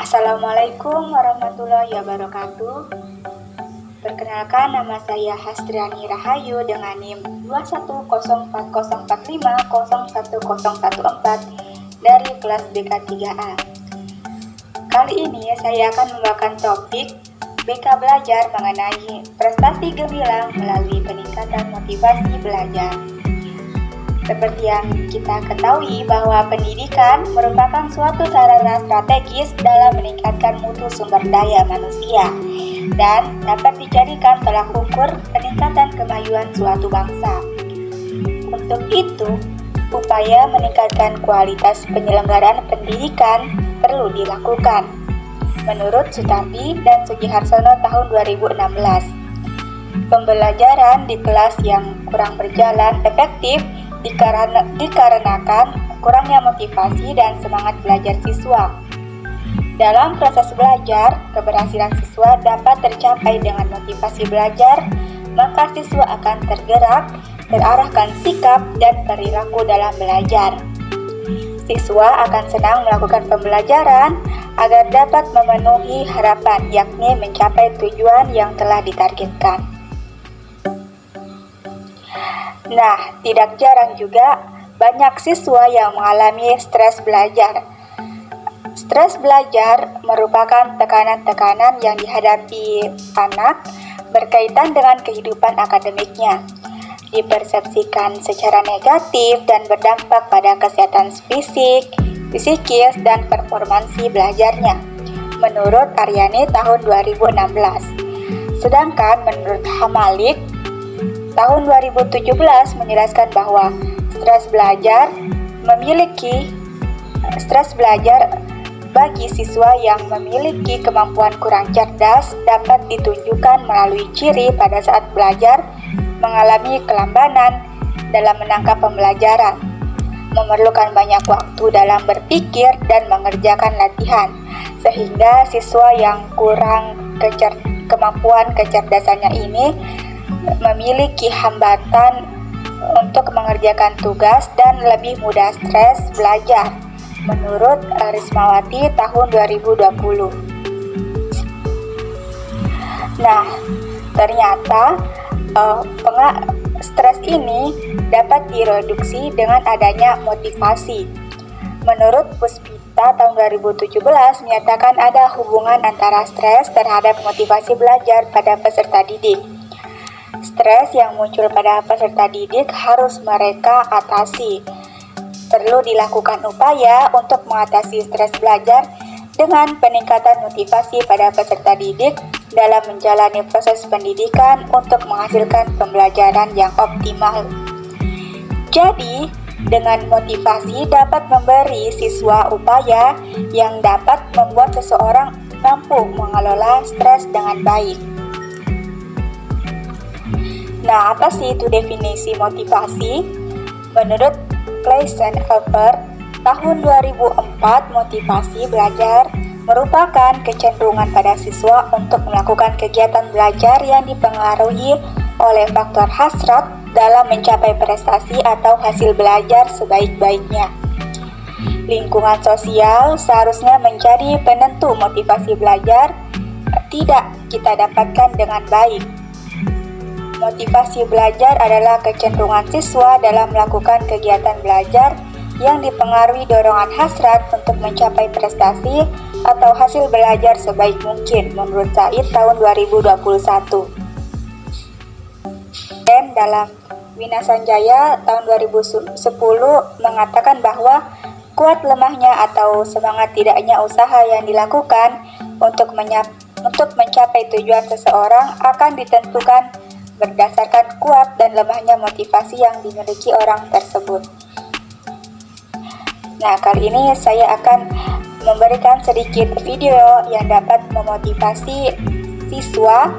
Assalamualaikum warahmatullahi wabarakatuh. Perkenalkan, nama saya Hastriani Rahayu dengan NIM 2104045011014 dari kelas BK3A. Kali ini saya akan membawakan topik BK Belajar mengenai prestasi gemilang melalui peningkatan motivasi belajar. Seperti yang kita ketahui bahwa pendidikan merupakan suatu sarana strategis dalam meningkatkan mutu sumber daya manusia dan dapat dijadikan tolak ukur peningkatan kemajuan suatu bangsa. Untuk itu, upaya meningkatkan kualitas penyelenggaraan pendidikan perlu dilakukan. Menurut Sutardi dan Sugiharsono tahun 2016, pembelajaran di kelas yang kurang berjalan efektif dikarenakan kurangnya motivasi dan semangat belajar siswa. Dalam proses belajar, keberhasilan siswa dapat tercapai dengan motivasi belajar, maka siswa akan tergerak, terarahkan sikap dan perilaku dalam belajar. Siswa akan senang melakukan pembelajaran agar dapat memenuhi harapan, yakni mencapai tujuan yang telah ditargetkan. Nah, tidak jarang juga banyak siswa yang mengalami stres belajar. Stres belajar merupakan tekanan-tekanan yang dihadapi anak berkaitan dengan kehidupan akademiknya. Dipersepsikan secara negatif dan berdampak pada kesehatan fisik, psikis, dan performansi belajarnya, menurut Aryani tahun 2016. Sedangkan menurut Hamalik tahun 2017 menjelaskan bahwa stres belajar bagi siswa yang memiliki kemampuan kurang cerdas dapat ditunjukkan melalui ciri pada saat belajar mengalami kelambanan dalam menangkap pembelajaran, memerlukan banyak waktu dalam berpikir dan mengerjakan latihan, sehingga siswa yang kurang kemampuan kecerdasannya ini memiliki hambatan untuk mengerjakan tugas dan lebih mudah stres belajar, menurut Rismawati tahun 2020. Nah, ternyata stres ini dapat direduksi dengan adanya motivasi. Menurut Puspita tahun 2017 menyatakan ada hubungan antara stres terhadap motivasi belajar pada peserta didik. Stres yang muncul pada peserta didik harus mereka atasi. Perlu dilakukan upaya untuk mengatasi stres belajar dengan peningkatan motivasi pada peserta didik dalam menjalani proses pendidikan untuk menghasilkan pembelajaran yang optimal. Jadi, dengan motivasi dapat memberi siswa upaya yang dapat membuat seseorang mampu mengelola stres dengan baik. Nah, apa sih itu definisi motivasi? Menurut Clayson-Elver tahun 2004, motivasi belajar merupakan kecenderungan pada siswa untuk melakukan kegiatan belajar yang dipengaruhi oleh faktor hasrat dalam mencapai prestasi atau hasil belajar sebaik-baiknya. Lingkungan sosial seharusnya menjadi penentu motivasi belajar tidak kita dapatkan dengan baik. Motivasi belajar adalah kecenderungan siswa dalam melakukan kegiatan belajar yang dipengaruhi dorongan hasrat untuk mencapai prestasi atau hasil belajar sebaik mungkin, menurut Said tahun 2021. Dan dalam Winasanjaya tahun 2010 mengatakan bahwa kuat lemahnya atau semangat tidaknya usaha yang dilakukan untuk mencapai tujuan seseorang akan ditentukan berdasarkan kuat dan lemahnya motivasi yang dimiliki orang tersebut. Nah, kali ini saya akan memberikan sedikit video yang dapat memotivasi siswa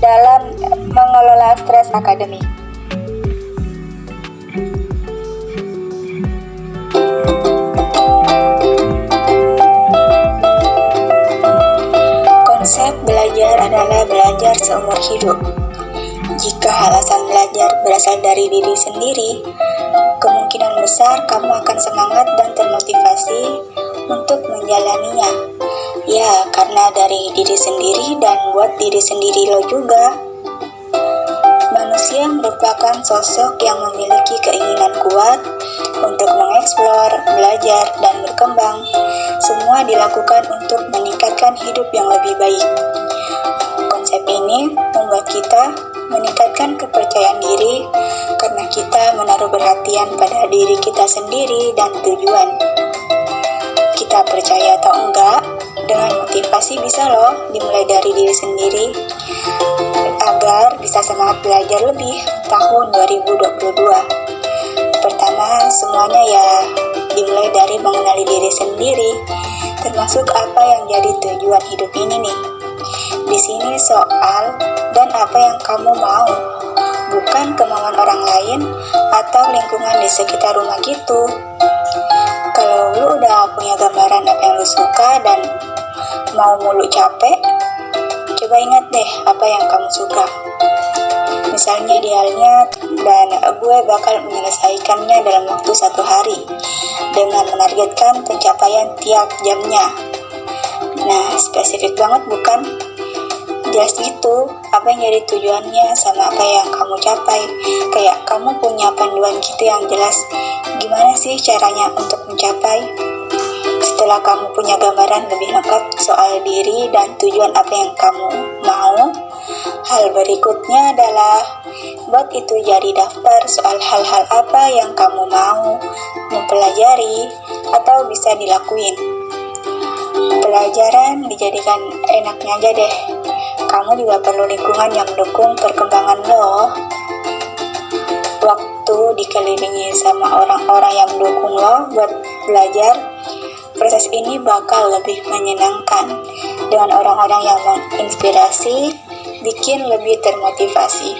dalam mengelola stres akademik. Konsep belajar adalah belajar seumur hidup. Jika alasan belajar berasal dari diri sendiri, kemungkinan besar kamu akan semangat dan termotivasi untuk menjalaninya? Ya, karena dari diri sendiri dan buat diri sendiri lo juga. Manusia merupakan sosok yang memiliki keinginan kuat untuk mengeksplor, belajar, dan berkembang. Semua dilakukan untuk meningkatkan hidup yang lebih baik. Konsep ini membuat kita meningkatkan kepercayaan diri karena kita menaruh perhatian pada diri kita sendiri dan tujuan. Kita percaya atau enggak, dengan motivasi bisa loh dimulai dari diri sendiri agar bisa semangat belajar lebih tahun 2022. Pertama, semuanya ya dimulai dari mengenali diri sendiri, termasuk apa yang jadi tujuan hidup ini nih. Di sini soal dan apa yang kamu mau, bukan kemauan orang lain atau lingkungan di sekitar rumah gitu. Kalau lu udah punya gambaran apa yang lu suka dan mau mulu capek, coba ingat deh apa yang kamu suka. Misalnya idealnya, dan gue bakal menyelesaikannya dalam waktu 1 hari dengan menargetkan pencapaian tiap jamnya. Nah, spesifik banget bukan? Jelas gitu, apa yang jadi tujuannya sama apa yang kamu capai. Kayak kamu punya panduan gitu yang jelas gimana sih caranya untuk mencapai. Setelah kamu punya gambaran lebih lengkap soal diri dan tujuan apa yang kamu mau, hal berikutnya adalah buat itu jadi daftar soal hal-hal apa yang kamu mau mempelajari atau bisa dilakuin. Pelajaran dijadikan enaknya aja deh. Kamu juga perlu lingkungan yang mendukung perkembangan lo. Waktu dikelilingi sama orang-orang yang mendukung lo buat belajar, proses ini bakal lebih menyenangkan. Dengan orang-orang yang menginspirasi, bikin lebih termotivasi.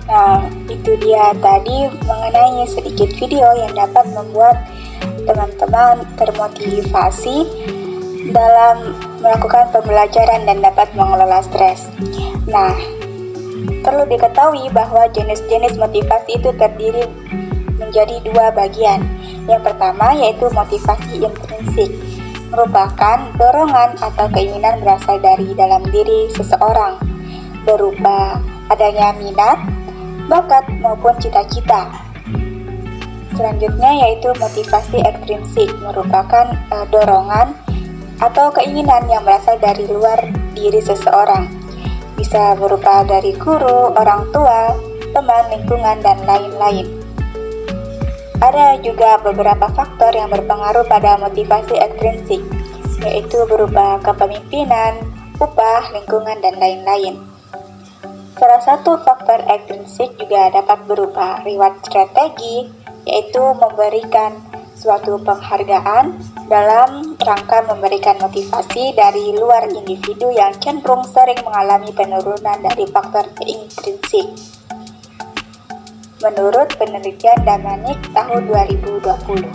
Nah, itu dia tadi mengenai sedikit video yang dapat membuat teman-teman termotivasi dalam melakukan pembelajaran dan dapat mengelola stres. Nah, perlu diketahui bahwa jenis-jenis motivasi itu terdiri menjadi 2 bagian. Yang pertama yaitu motivasi intrinsik, merupakan dorongan atau keinginan berasal dari dalam diri seseorang, berupa adanya minat, bakat, maupun cita-cita. Selanjutnya yaitu motivasi ekstrinsik, merupakan dorongan atau keinginan yang berasal dari luar diri seseorang. Bisa berupa dari guru, orang tua, teman, lingkungan, dan lain-lain. Ada juga beberapa faktor yang berpengaruh pada motivasi ekstrinsik, yaitu berupa kepemimpinan, upah, lingkungan, dan lain-lain. Salah satu faktor ekstrinsik juga dapat berupa reward strategi, yaitu memberikan suatu penghargaan dalam rangka memberikan motivasi dari luar individu yang cenderung sering mengalami penurunan dari faktor intrinsik. Menurut penelitian Damanik tahun 2020.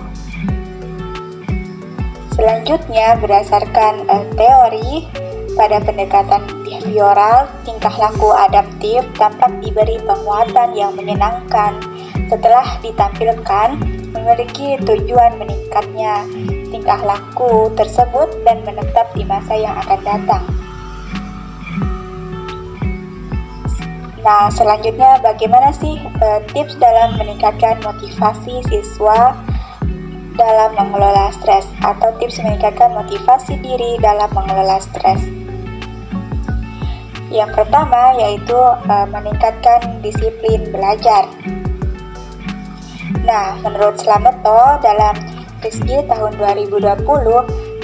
Selanjutnya, berdasarkan teori pada pendekatan behavioral, tingkah laku adaptif tampak diberi penguatan yang menyenangkan setelah ditampilkan memiliki tujuan meningkatnya tingkah laku tersebut dan menetap di masa yang akan datang. Nah, selanjutnya bagaimana sih tips dalam meningkatkan motivasi siswa dalam mengelola stres atau tips meningkatkan motivasi diri dalam mengelola stres? Yang pertama yaitu meningkatkan disiplin belajar. Nah, menurut Slameto dalam Rizky tahun 2020,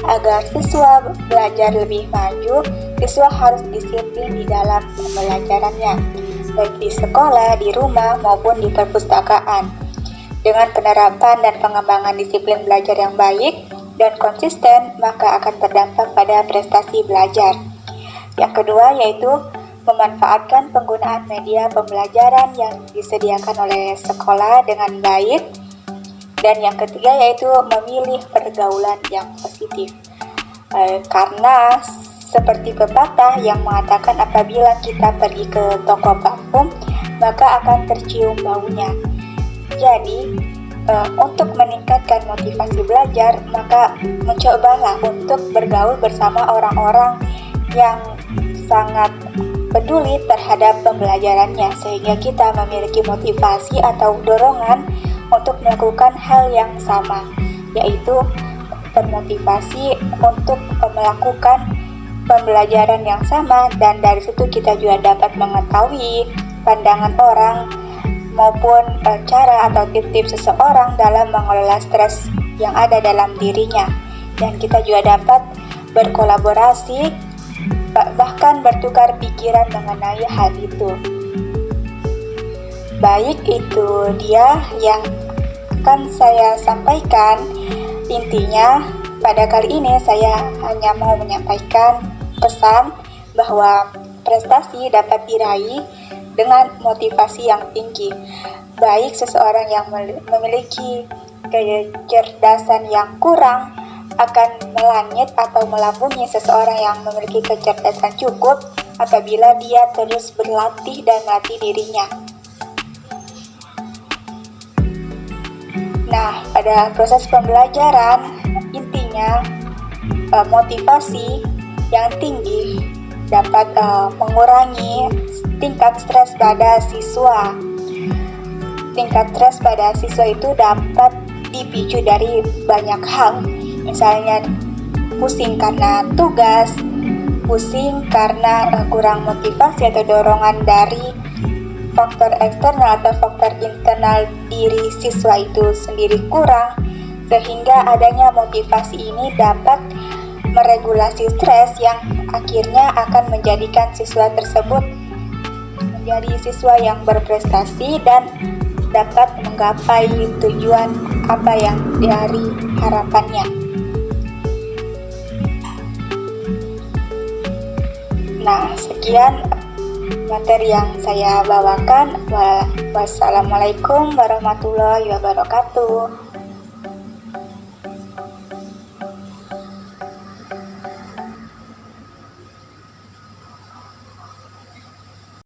agar siswa belajar lebih maju, siswa harus disiplin di dalam pembelajarannya, baik di sekolah, di rumah, maupun di perpustakaan. Dengan penerapan dan pengembangan disiplin belajar yang baik dan konsisten, maka akan berdampak pada prestasi belajar. Yang kedua yaitu memanfaatkan penggunaan media pembelajaran yang disediakan oleh sekolah dengan baik. Dan yang ketiga yaitu memilih pergaulan yang positif. Karena Seperti pepatah yang mengatakan apabila kita pergi ke toko parfum, maka akan tercium baunya. Jadi, untuk meningkatkan motivasi belajar, maka mencobalah untuk bergaul bersama orang-orang yang sangat peduli terhadap pembelajarannya, sehingga kita memiliki motivasi atau dorongan untuk melakukan hal yang sama, yaitu termotivasi untuk melakukan pembelajaran yang sama, dan dari situ kita juga dapat mengetahui pandangan orang maupun cara atau tips-tips seseorang dalam mengelola stres yang ada dalam dirinya, dan kita juga dapat berkolaborasi bahkan bertukar pikiran mengenai hal itu. Baik, itu dia yang akan saya sampaikan. Intinya pada kali ini saya hanya mau menyampaikan pesan bahwa prestasi dapat diraih dengan motivasi yang tinggi. Baik seseorang yang memiliki kecerdasan yang kurang akan melangit atau melambungi seseorang yang memiliki kecerdasan cukup apabila dia terus berlatih dan melatih dirinya. Nah, pada proses pembelajaran, intinya motivasi yang tinggi dapat mengurangi tingkat stres pada siswa. Tingkat stres pada siswa itu dapat dipicu dari banyak hal, misalnya pusing karena tugas, pusing karena kurang motivasi atau dorongan dari faktor eksternal atau faktor internal diri siswa itu sendiri kurang, sehingga adanya motivasi ini dapat meregulasi stres yang akhirnya akan menjadikan siswa tersebut menjadi siswa yang berprestasi dan dapat menggapai tujuan apa yang dari harapannya. Nah, sekian materi yang saya bawakan. Wassalamualaikum warahmatullahi wabarakatuh.